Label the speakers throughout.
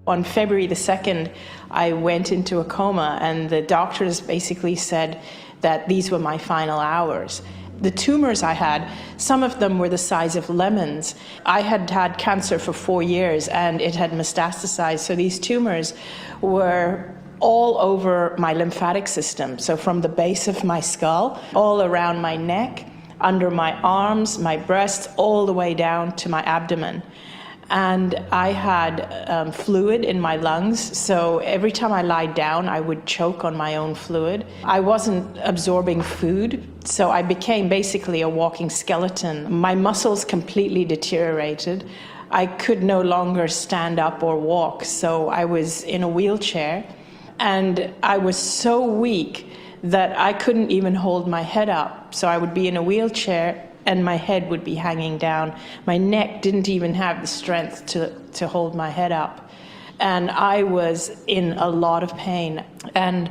Speaker 1: On February the 2nd, I went into a coma, and the doctors basically said that these were my final hours. The tumors I had, some of them were the size of lemons. I had had cancer for 4 years and it had metastasized, so these tumors were all over my lymphatic system. So from the base of my skull, all around my neck, under my arms, my breasts, all the way down to my abdomen. And I had fluid in my lungs, so every time I lied down, I would choke on my own fluid. I wasn't absorbing food, so I became basically a walking skeleton. My muscles completely deteriorated. I could no longer stand up or walk, so I was in a wheelchair, and I was so weak that I couldn't even hold my head up. So I would be in a wheelchair and my head would be hanging down. My neck didn't even have the strength to hold my head up. And I was in a lot of pain. And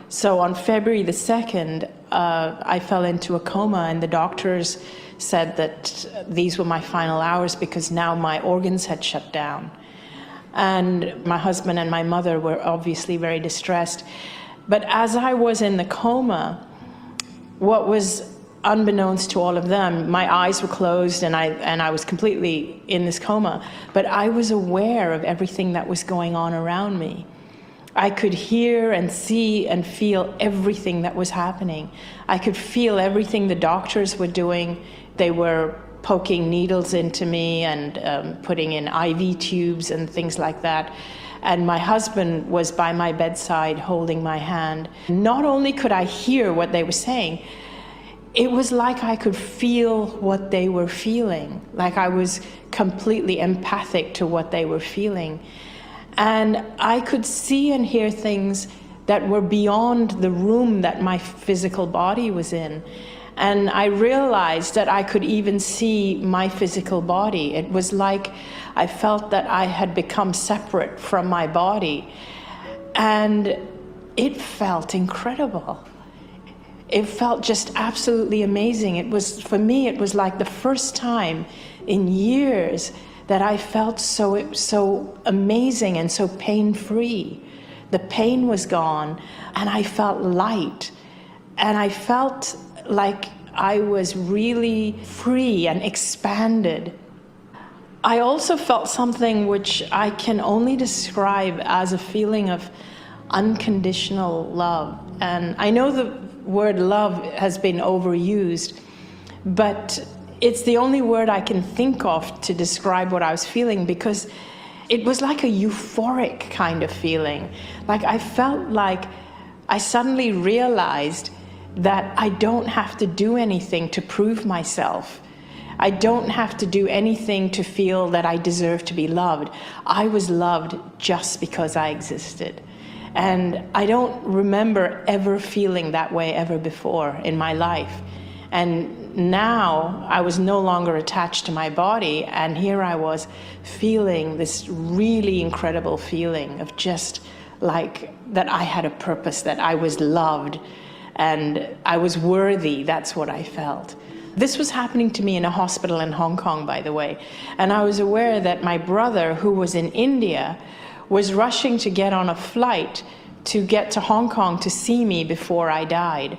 Speaker 1: so on February the 2nd, I fell into a coma, and the doctors said that these were my final hours because now my organs had shut down. And my husband and my mother were obviously very distressed. But as I was in the coma, what was unbeknownst to all of them, my eyes were closed and I was completely in this coma, but I was aware of everything that was going on around me. I could hear and see and feel everything that was happening. I could feel everything the doctors were doing. They were poking needles into me and putting in IV tubes and things like that. And my husband was by my bedside holding my hand. Not only could I hear what they were saying, it was like I could feel what they were feeling, like I was completely empathic to what they were feeling. And I could see and hear things that were beyond the room that my physical body was in. And I realized that I could even see my physical body. It was like I felt that I had become separate from my body. And it felt incredible. It felt just absolutely amazing. It was, for me, it was like the first time in years that I felt so amazing and so pain-free. The pain was gone, and I felt light. And I felt like I was really free and expanded. I also felt something which I can only describe as a feeling of unconditional love. And I know the word love has been overused, but it's the only word I can think of to describe what I was feeling, because it was like a euphoric kind of feeling. Like I felt like I suddenly realized that I don't have to do anything to prove myself. I don't have to do anything to feel that I deserve to be loved. I was loved just because I existed. And I don't remember ever feeling that way ever before in my life. And now I was no longer attached to my body, and here I was feeling this really incredible feeling of just like that I had a purpose, that I was loved and I was worthy. That's what I felt. This was happening to me in a hospital in Hong Kong, by the way. And I was aware that my brother, who was in India, was rushing to get on a flight to get to Hong Kong to see me before I died.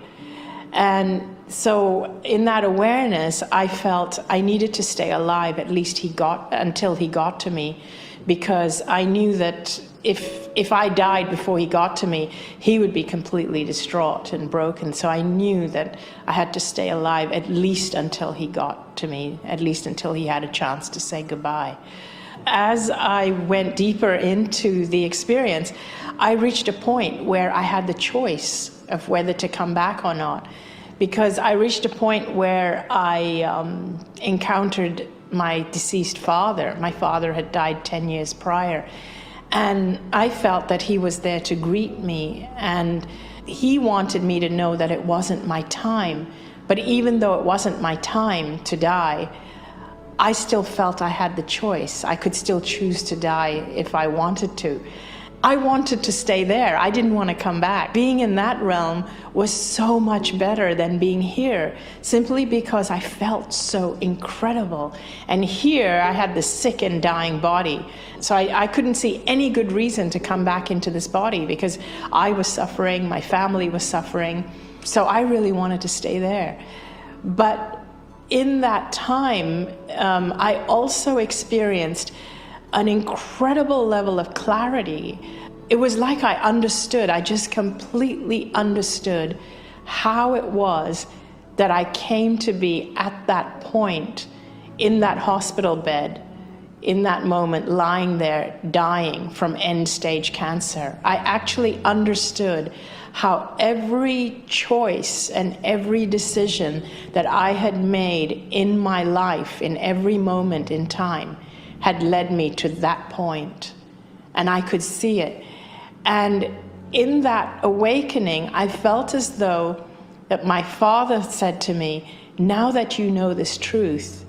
Speaker 1: And so in that awareness, I felt I needed to stay alive, at least until he got to me, because I knew that if I died before he got to me, he would be completely distraught and broken. So I knew that I had to stay alive at least until he got to me, at least until he had a chance to say goodbye. As I went deeper into the experience, I reached a point where I had the choice of whether to come back or not, because I reached a point where I encountered my deceased father. My father had died 10 years prior, and I felt that he was there to greet me, and he wanted me to know that it wasn't my time. But even though it wasn't my time to die, I still felt I had the choice. I could still choose to die if I wanted to. I wanted to stay there. I didn't want to come back. Being in that realm was so much better than being here, simply because I felt so incredible. And here I had this sick and dying body. So I couldn't see any good reason to come back into this body, because I was suffering, my family was suffering. So I really wanted to stay there. But in that time, I also experienced an incredible level of clarity. It was like I understood, I just completely understood how it was that I came to be at that point, in that hospital bed, in that moment, lying there, dying from end-stage cancer. I actually understood how every choice and every decision that I had made in my life, in every moment in time, had led me to that point. And I could see it. And in that awakening, I felt as though that my Father said to me, now that you know this truth,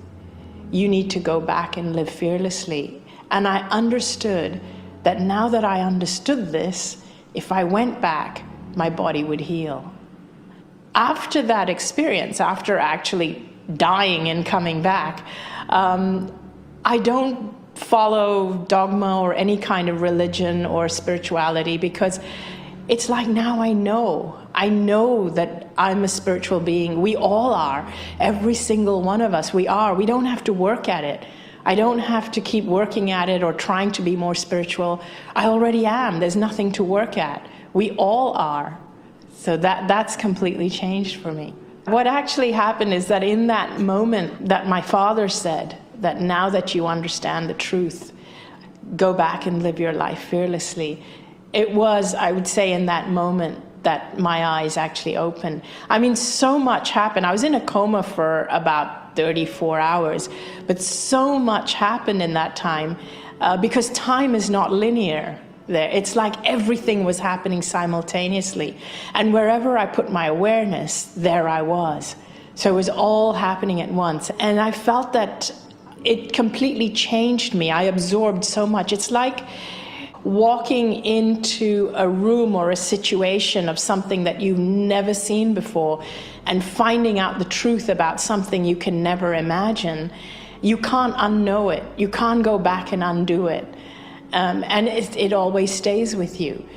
Speaker 1: you need to go back and live fearlessly. And I understood that now that I understood this, if I went back, my body would heal. After that experience, after actually dying and coming back, I don't follow dogma or any kind of religion or spirituality, because it's like now I know that I'm a spiritual being. We all are. Every single one of us, we are. We don't have to work at it. I don't have to keep working at it or trying to be more spiritual. I already am. There's nothing to work at. We all are. So that's completely changed for me. What actually happened is that in that moment that my Father said, that now that you understand the truth, go back and live your life fearlessly. It was, I would say, in that moment that my eyes actually opened. I mean, so much happened. I was in a coma for about 34 hours, but so much happened in that time because time is not linear there. It's like everything was happening simultaneously. And wherever I put my awareness, there I was. So it was all happening at once. And I felt that it completely changed me. I absorbed so much. It's like walking into a room or a situation of something that you've never seen before and finding out the truth about something you can never imagine. You can't unknow it. You can't go back and undo it. And it always stays with you.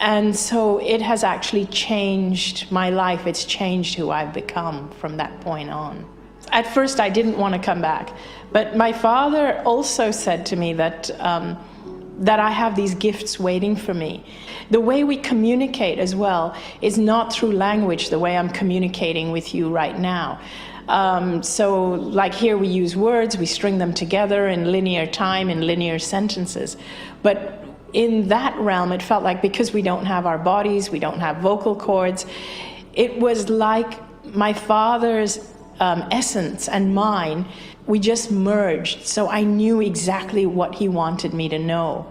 Speaker 1: And so it has actually changed my life. It's changed who I've become from that point on. At first, I didn't want to come back. But my Father also said to me that I have these gifts waiting for me. The way we communicate as well is not through language, the way I'm communicating with you right now. So like here we use words, we string them together in linear time, in linear sentences. But in that realm, it felt like because we don't have our bodies, we don't have vocal cords, it was like my Father's essence and mine, we just merged. So I knew exactly what he wanted me to know.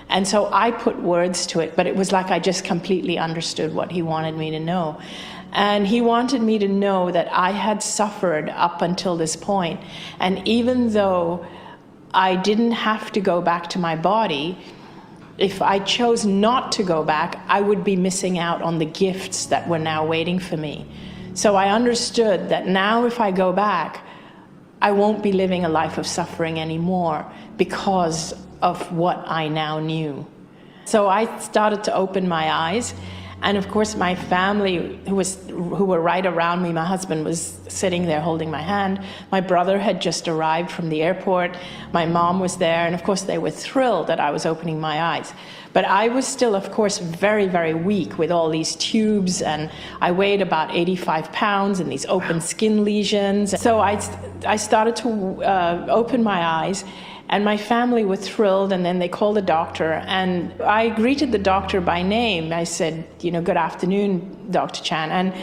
Speaker 1: And so I put words to it, but it was like I just completely understood what he wanted me to know. And he wanted me to know that I had suffered up until this point. And even though I didn't have to go back to my body, if I chose not to go back, I would be missing out on the gifts that were now waiting for me. So I understood that now if I go back, I won't be living a life of suffering anymore because of what I now knew. So I started to open my eyes. And of course, my family, who were right around me, my husband was sitting there holding my hand. My brother had just arrived from the airport. My mom was there. And of course, they were thrilled that I was opening my eyes. But I was still, of course, very, very weak with all these tubes. And I weighed about 85 pounds and these open skin lesions. So I started to open my eyes. And my family were thrilled, and then they called the doctor, and I greeted the doctor by name. I said, good afternoon, Dr. Chan. And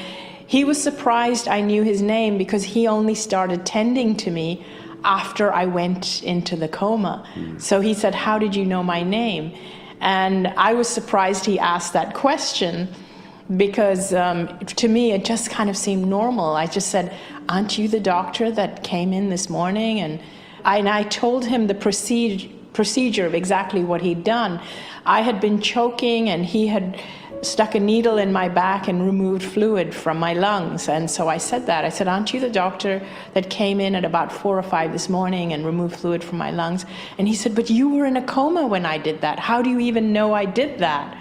Speaker 1: he was surprised I knew his name because he only started tending to me after I went into the coma. So he said, how did you know my name? And I was surprised he asked that question because to me it just kind of seemed normal. I just said, aren't you the doctor that came in this morning? And I told him the procedure of exactly what he'd done. I had been choking, and he had stuck a needle in my back and removed fluid from my lungs. And so I said that. I said, aren't you the doctor that came in at about 4 or 5 this morning and removed fluid from my lungs? And he said, but you were in a coma when I did that. How do you even know I did that?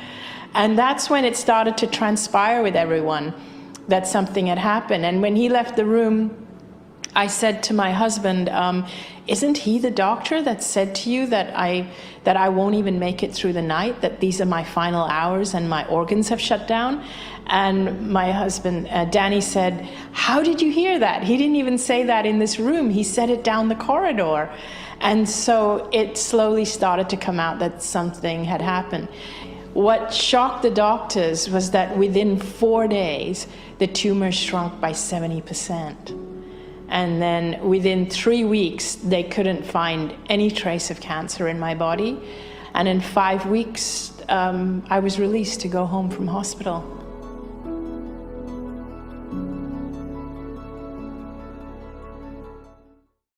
Speaker 1: And that's when it started to transpire with everyone that something had happened. And when he left the room, I said to my husband, isn't he the doctor that said to you that I won't even make it through the night, that these are my final hours and my organs have shut down? And my husband, Danny, said, how did you hear that? He didn't even say that in this room. He said it down the corridor. And so it slowly started to come out that something had happened. What shocked the doctors was that within 4 days, the tumor shrunk by 70%. And then within 3 weeks, they couldn't find any trace of cancer in my body. And in 5 weeks, I was released to go home from hospital.